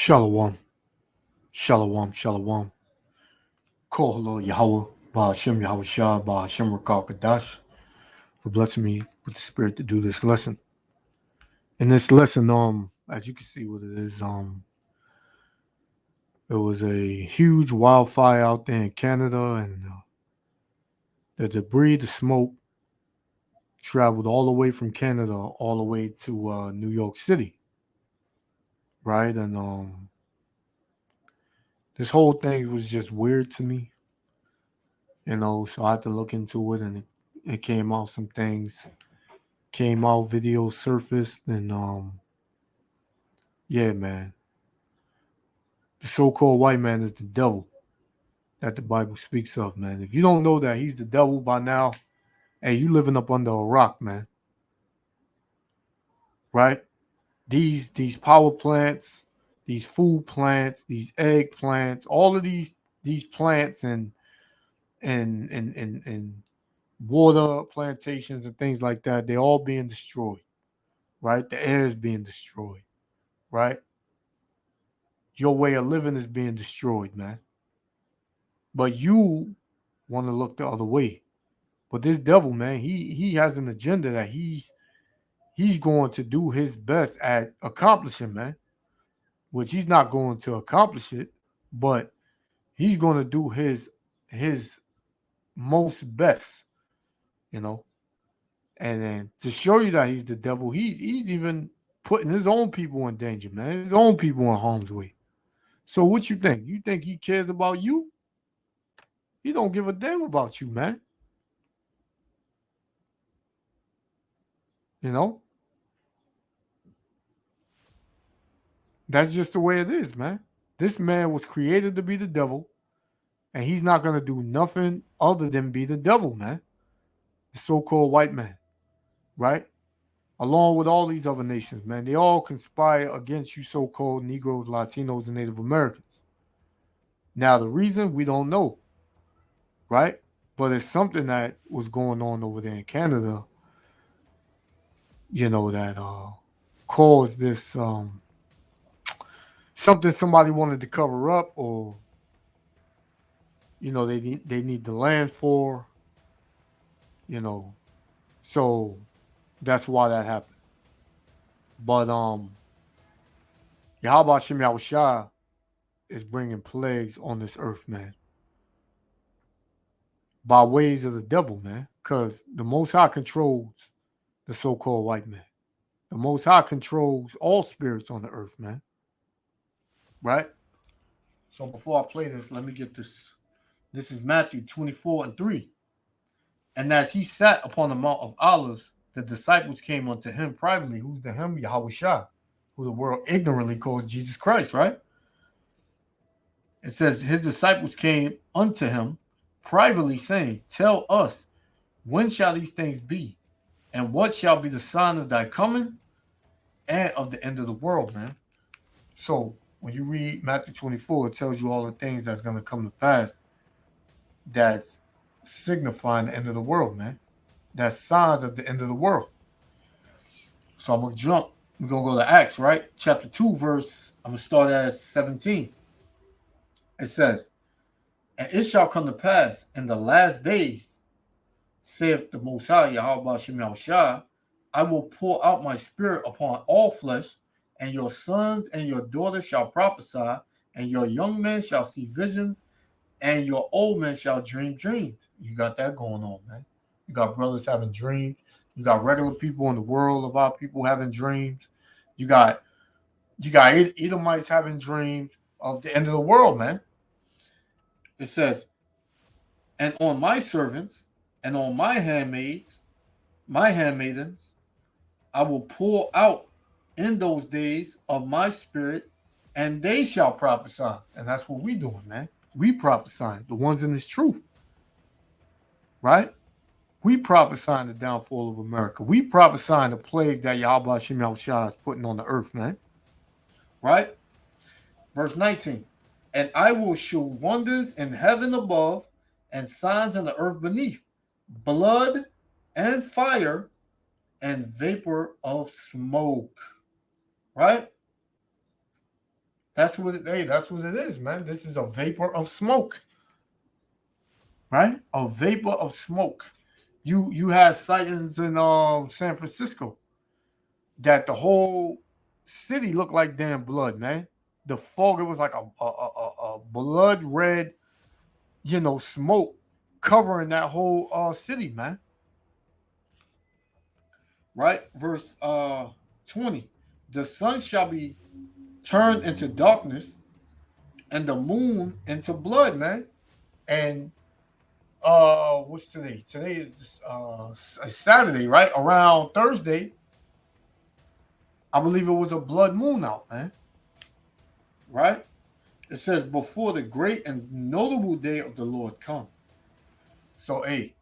Shalom, shalom, shalom. Kohalo Yahweh, Ba'ashem Yahweh Shah, Ba'ashem Rakal Kadash, for blessing me with the spirit to do this lesson. In this lesson, as you can see what it is, it was a huge wildfire out there in Canada, and the debris, the smoke, traveled all the way from Canada all the way to New York City, right? And this whole thing was just weird to me, so I had to look into it, and it came out some things. Came out, videos surfaced, and yeah, man, the so-called white man is the devil that the Bible speaks of, man. If you don't know that he's the devil by now, hey, you living up under a rock, man. Right? These power plants, these food plants, these egg plants, all of these plants and water plantations and things like that, they're all being destroyed. Right? The air is being destroyed. Right? Your way of living is being destroyed, man. But you want to look the other way. But this devil, man, he has an agenda that he's going to do his best at accomplishing, man. Which he's not going to accomplish it, but he's going to do his most best, you know. And then to show you that he's the devil, he's even putting his own people in danger, man. His own people in harm's way. So what you think? You think he cares about you? He don't give a damn about you, man. You know? That's just the way it is, man. This man was created to be the devil, and he's not going to do nothing other than be the devil, man. The so-called white man, right? Along with all these other nations, man. They all conspire against you so-called Negroes, Latinos, and Native Americans. Now, the reason, we don't know, right? But it's something that was going on over there in Canada, that caused this something somebody wanted to cover up, or they need the land for, you know. So that's why that happened. But Yahweh Shem Yahushua is bringing plagues on this earth, man, by ways of the devil, man, because the Most High controls the so-called white man. The Most High controls all spirits on the earth, man. Right? So before I play this, let me get this. This is Matthew 24:3. And as he sat upon the Mount of Olives, the disciples came unto him privately. Who's the him? Yahweh Shah, who the world ignorantly calls Jesus Christ, right? It says, his disciples came unto him privately, saying, tell us, when shall these things be? And what shall be the sign of thy coming and of the end of the world, man? So when you read Matthew 24, it tells you all the things that's going to come to pass that's signifying the end of the world, man. That's signs of the end of the world. So I'm going to jump. We're going to go to Acts, right? Chapter 2, verse, I'm going to start at 17. It says, and it shall come to pass in the last days, saith the Most High, Yahweh Shem Yahushua, I will pour out my spirit upon all flesh, and your sons and your daughters shall prophesy, and your young men shall see visions, and your old men shall dream dreams. You got that going on, man. You got brothers having dreams. You got regular people in the world of our people having dreams. You got Edomites having dreams of the end of the world, man. It says, and on my servants and on my handmaidens, I will pour out in those days of my spirit, and they shall prophesy. And that's what we doing, man. We prophesying, the ones in this truth. Right? We prophesying the downfall of America. We prophesying the plagues that Yahweh Shem Yahushua is putting on the earth, man. Right? Verse 19. And I will show wonders in heaven above and signs in the earth beneath, blood and fire and vapor of smoke. Right? That's what it is, man. This is a vapor of smoke, right? A vapor of smoke. You had sightings in San Francisco that the whole city looked like damn blood, man. The fog, it was like a blood red, smoke covering that whole city, man. Right? Verse 20. The sun shall be turned into darkness and the moon into blood, man. And what's today? Today is Saturday, right? Around Thursday, I believe it was a blood moon out, man. Right? It says before the great and notable day of the Lord come. So hey,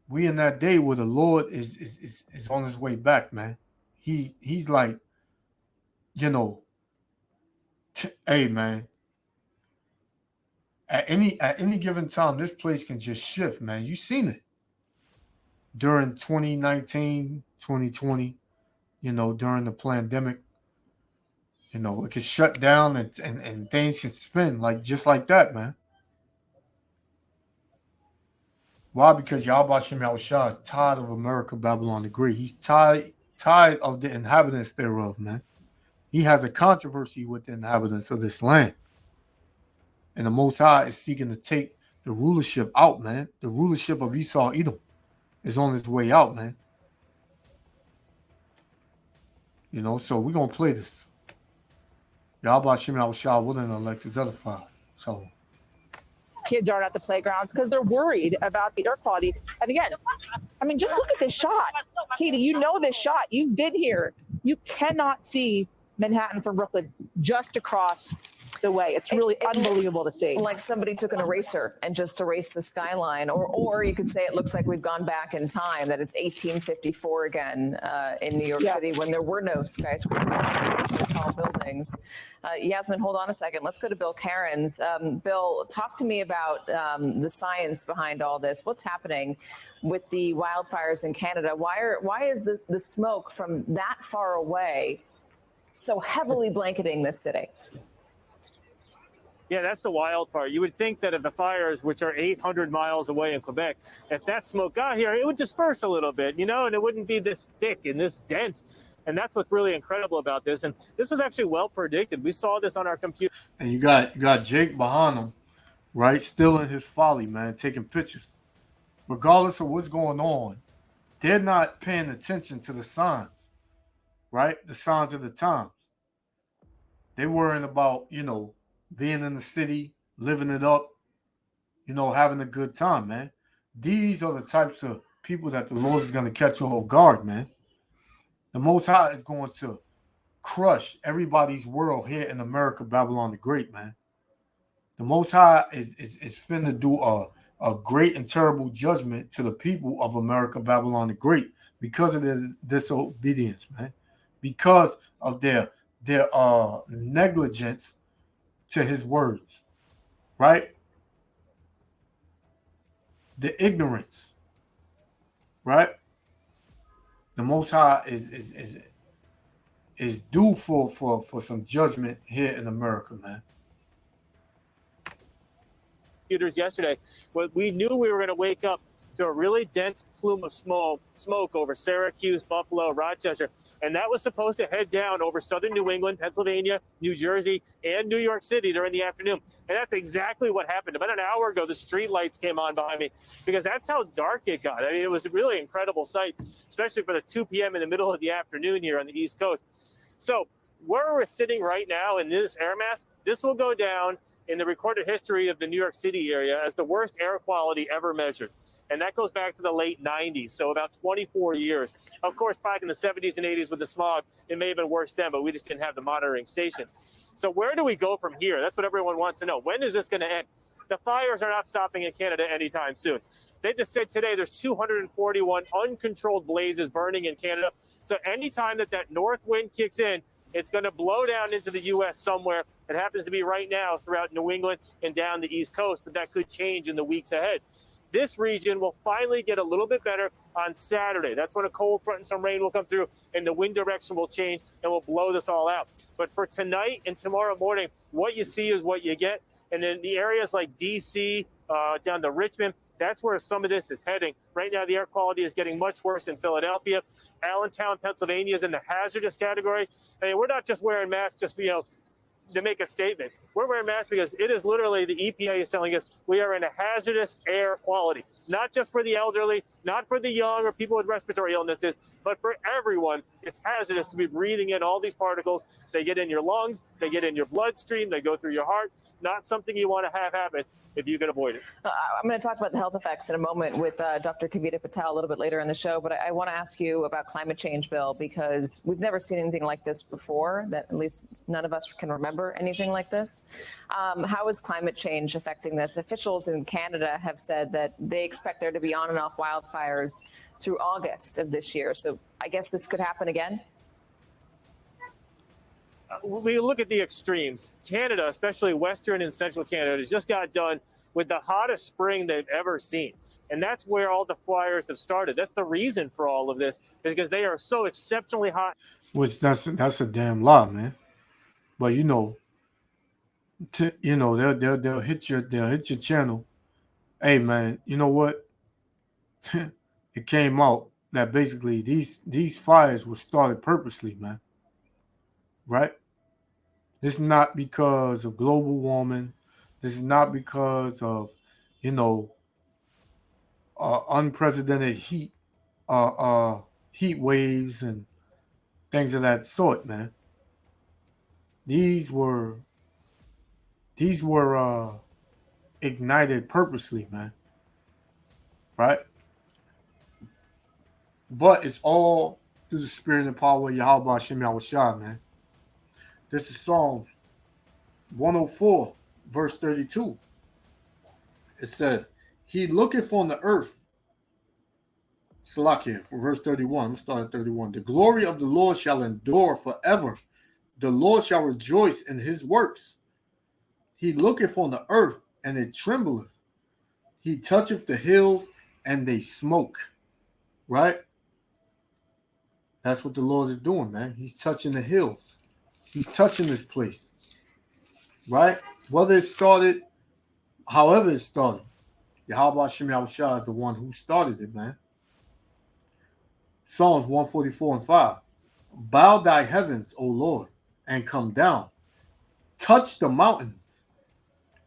we in that day where the Lord is on his way back, man. He's like, hey man, at any given time, this place can just shift, man. You seen it during 2019, 2020, during the pandemic. It can shut down and things can spin just like that, man. Why? Because Yahweh Shem Yahushua is tired of America, Babylon the Great. He's tired of the inhabitants thereof, man. He has a controversy with the inhabitants of this land. And the Most High is seeking to take the rulership out, man. The rulership of Esau Edom is on its way out, man. So we're going to play this. Yahweh Shem Yahushua willing to elect his other five. So kids aren't at the playgrounds because they're worried about the air quality. And again, I mean, just look at this shot. Katie, you know this shot. You've been here. You cannot see Manhattan from Brooklyn just across the way. It's really unbelievable to see. Like somebody took an eraser and just erased the skyline. Or you could say it looks like we've gone back in time, that it's 1854 again in New York City when there were no skyscrapers, tall buildings. Yasmin, hold on a second. Let's go to Bill Cairns. Bill, talk to me about the science behind all this. What's happening with the wildfires in Canada? Why is the smoke from that far away so heavily blanketing this city? Yeah, that's the wild part. You would think that if the fires, which are 800 miles away in Quebec, if that smoke got here, it would disperse a little bit, and it wouldn't be this thick and this dense. And that's what's really incredible about this. And this was actually well predicted. We saw this on our computer. And you got Jake behind him, right? Still in his folly, man, taking pictures. Regardless of what's going on, they're not paying attention to the signs, right? The signs of the times. They're worrying about, being in the city, living it up, having a good time, man. These are the types of people that the Lord is going to catch off guard, man. The Most High is going to crush everybody's world here in America, Babylon the Great, man. The Most High is finna do a great and terrible judgment to the people of America, Babylon the Great, because of their disobedience, man. Because of their negligence to his words, right? The ignorance, right? The Most High is due for some judgment here in America, man. Yesterday, but we knew we were going to wake up to a really dense plume of smoke over Syracuse, Buffalo, Rochester, and that was supposed to head down over southern New England, Pennsylvania, New Jersey, and New York City during the afternoon. And that's exactly what happened. About an hour ago, the street lights came on behind me because that's how dark it got. I mean, it was a really incredible sight, especially for the 2 p.m. in the middle of the afternoon here on the East Coast. So where we're sitting right now in this air mass, this will go down in the recorded history of the New York City area as the worst air quality ever measured. And that goes back to the late 90s, so about 24 years. Of course, back in the 70s and 80s with the smog, it may have been worse then, but we just didn't have the monitoring stations. So where do we go from here? That's what everyone wants to know. When is this going to end? The fires are not stopping in Canada anytime soon. They just said today there's 241 uncontrolled blazes burning in Canada. So anytime that north wind kicks in, it's going to blow down into the U.S. somewhere. It happens to be right now throughout New England and down the East Coast, but that could change in the weeks ahead. This region will finally get a little bit better on Saturday. That's when a cold front and some rain will come through, and the wind direction will change and will blow this all out. But for tonight and tomorrow morning, what you see is what you get. And in the areas like D.C., down to Richmond, that's where some of this is heading. Right now, the air quality is getting much worse in Philadelphia. Allentown, Pennsylvania is in the hazardous category. I mean, we're not just wearing masks just, to make a statement. We're wearing masks because it is literally, the EPA is telling us we are in a hazardous air quality, not just for the elderly, not for the young or people with respiratory illnesses, but for everyone. It's hazardous to be breathing in all these particles. They get in your lungs, they get in your bloodstream, they go through your heart. Not something you want to have happen if you can avoid it. I'm going to talk about the health effects in a moment with Dr. Kavita Patel a little bit later in the show, but I want to ask you about climate change, Bill, because we've never seen anything like this before, that at least none of us can remember anything like this. How is climate change affecting this? Officials in Canada have said that they expect there to be on and off wildfires through August of this year. So I guess this could happen again? We look at the extremes. Canada, especially Western and Central Canada, has just got done with the hottest spring they've ever seen. And that's where all the fires have started. That's the reason for all of this, is because they are so exceptionally hot. Which that's a damn lie, man. But they'll hit your channel. Hey, man, you know what? It came out that basically these fires were started purposely, man. Right? This is not because of global warming. This is not because of, unprecedented heat waves and things of that sort, man. These were ignited purposely, man. Right? But it's all through the spirit and power of Yahweh Hashem Yahushua, man. This is Psalms 104, verse 32. It says, He looketh on the earth. Salakia, verse 31. I'm starting at 31. The glory of the Lord shall endure forever. The Lord shall rejoice in his works. He looketh on the earth, and it trembleth. He toucheth the hills, and they smoke. Right? That's what the Lord is doing, man. He's touching the hills. He's touching this place, right? Whether it started, however it started, Yahweh Hashem Yahushua is the one who started it, man. Psalms 144 and 5. Bow thy heavens, O Lord, and come down. Touch the mountains,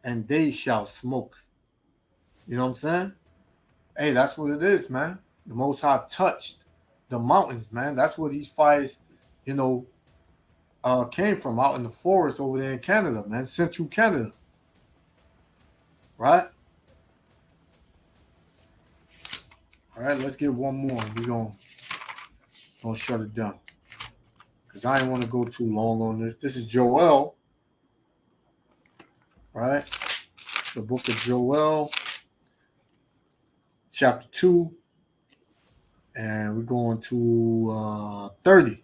and they shall smoke. You know what I'm saying? Hey, that's what it is, man. The Most High touched the mountains, man. That's where these fires, came from, out in the forest over there in Canada, man. Central Canada. Right? All right, let's get one more. We're going to shut it down. Because I didn't want to go too long on this. This is Joel. Right? The book of Joel, chapter 2. And we're going to 30.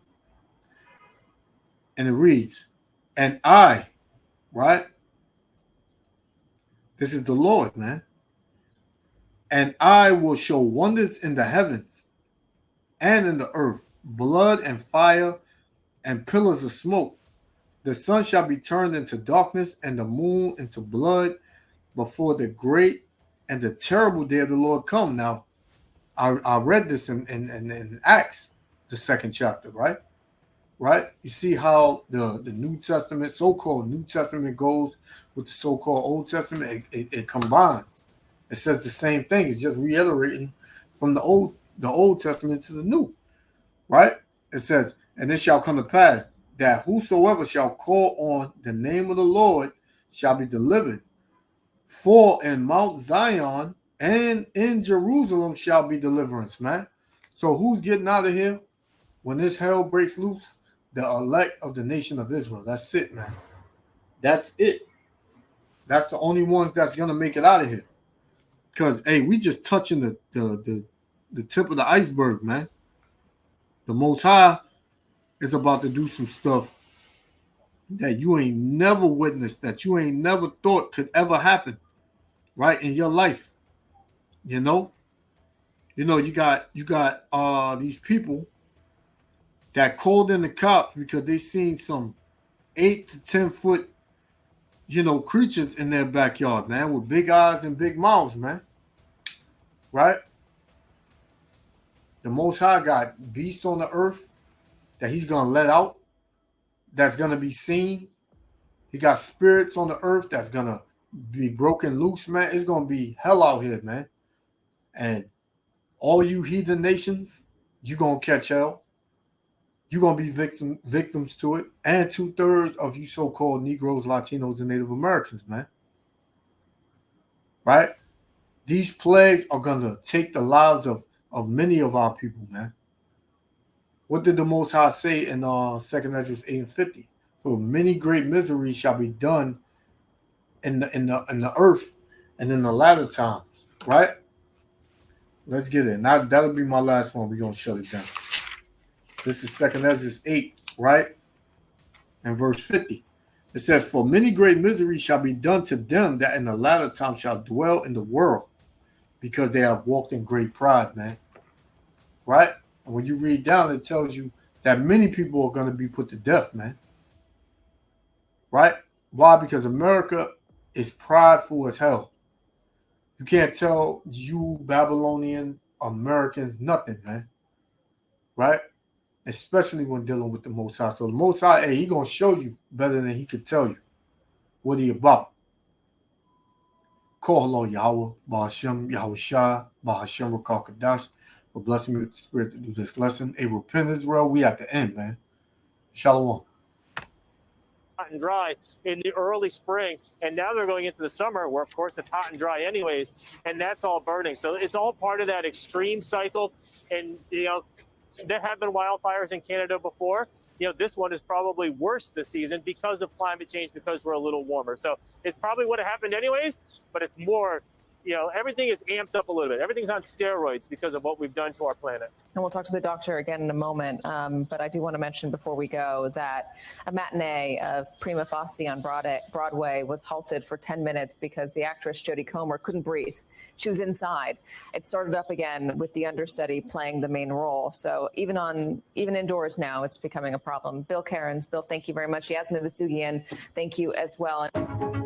And it reads, and I, right? This is the Lord, man. And I will show wonders in the heavens and in the earth, blood and fire and pillars of smoke. The sun shall be turned into darkness and the moon into blood before the great and the terrible day of the Lord come. Now, I read this in Acts, the 2nd chapter, right? Right? You see how the New Testament, so-called New Testament, goes with the so-called Old Testament. It combines. It says the same thing. It's just reiterating from the Old Testament to the New. Right? It says, and it shall come to pass that whosoever shall call on the name of the Lord shall be delivered. For in Mount Zion and in Jerusalem shall be deliverance, man. So who's getting out of here when this hell breaks loose? The elect of the nation of Israel. That's it, man. That's it. That's the only ones that's gonna make it out of here. Because hey, we just touching the tip of the iceberg, man. The Most High is about to do some stuff that you ain't never witnessed, that you ain't never thought could ever happen, right, in your life. You know, you got these people that called in the cops because they seen some 8 to 10 foot, creatures in their backyard, man, with big eyes and big mouths, man. Right? The Most High got beasts on the earth that he's going to let out, that's going to be seen. He got spirits on the earth that's going to be broken loose, man. It's going to be hell out here, man. And all you heathen nations, you're going to catch hell. You're going to be victims to it. And 2/3 of you so-called Negroes, Latinos, and Native Americans, man. Right? These plagues are going to take the lives of many of our people, man. What did the Most High say in 2nd Ezra 8:50? For many great miseries shall be done in the earth and in the latter times, right? Let's get it. Now that'll be my last one. We're gonna shut it down. This is 2nd Ezra 8, right? And verse 50. It says, for many great miseries shall be done to them that in the latter time shall dwell in the world, because they have walked in great pride, man. Right? And when you read down, it tells you that many people are going to be put to death, man. Right? Why? Because America is prideful as hell. You can't tell you Babylonian Americans nothing, man. Right? Especially when dealing with the Most High. So the Most High, hey, he going to show you better than he could tell you what he about. Call hello, Yahweh, Bahashem, Yahweh Shah, Bahashem, Rakal Kadash. For blessing me with the spirit to do this lesson. Hey, repent, Israel. We at the end, man. Shalom. Hot and dry in the early spring, and now they're going into the summer where, of course, it's hot and dry anyways, and that's all burning. So it's all part of that extreme cycle. And, there have been wildfires in Canada before. This one is probably worse this season because of climate change, because we're a little warmer. So it's probably would have happened anyways, but it's more, everything is amped up a little bit. Everything's on steroids because of what we've done to our planet. And we'll talk to the doctor again in a moment. But I do want to mention before we go that a matinee of Prima Facie on Broadway was halted for 10 minutes because the actress Jodie Comer couldn't breathe. She was inside. It started up again with the understudy playing the main role. So even indoors now, it's becoming a problem. Bill Cairns, Bill, thank you very much. Yasmin Vasugian, thank you as well.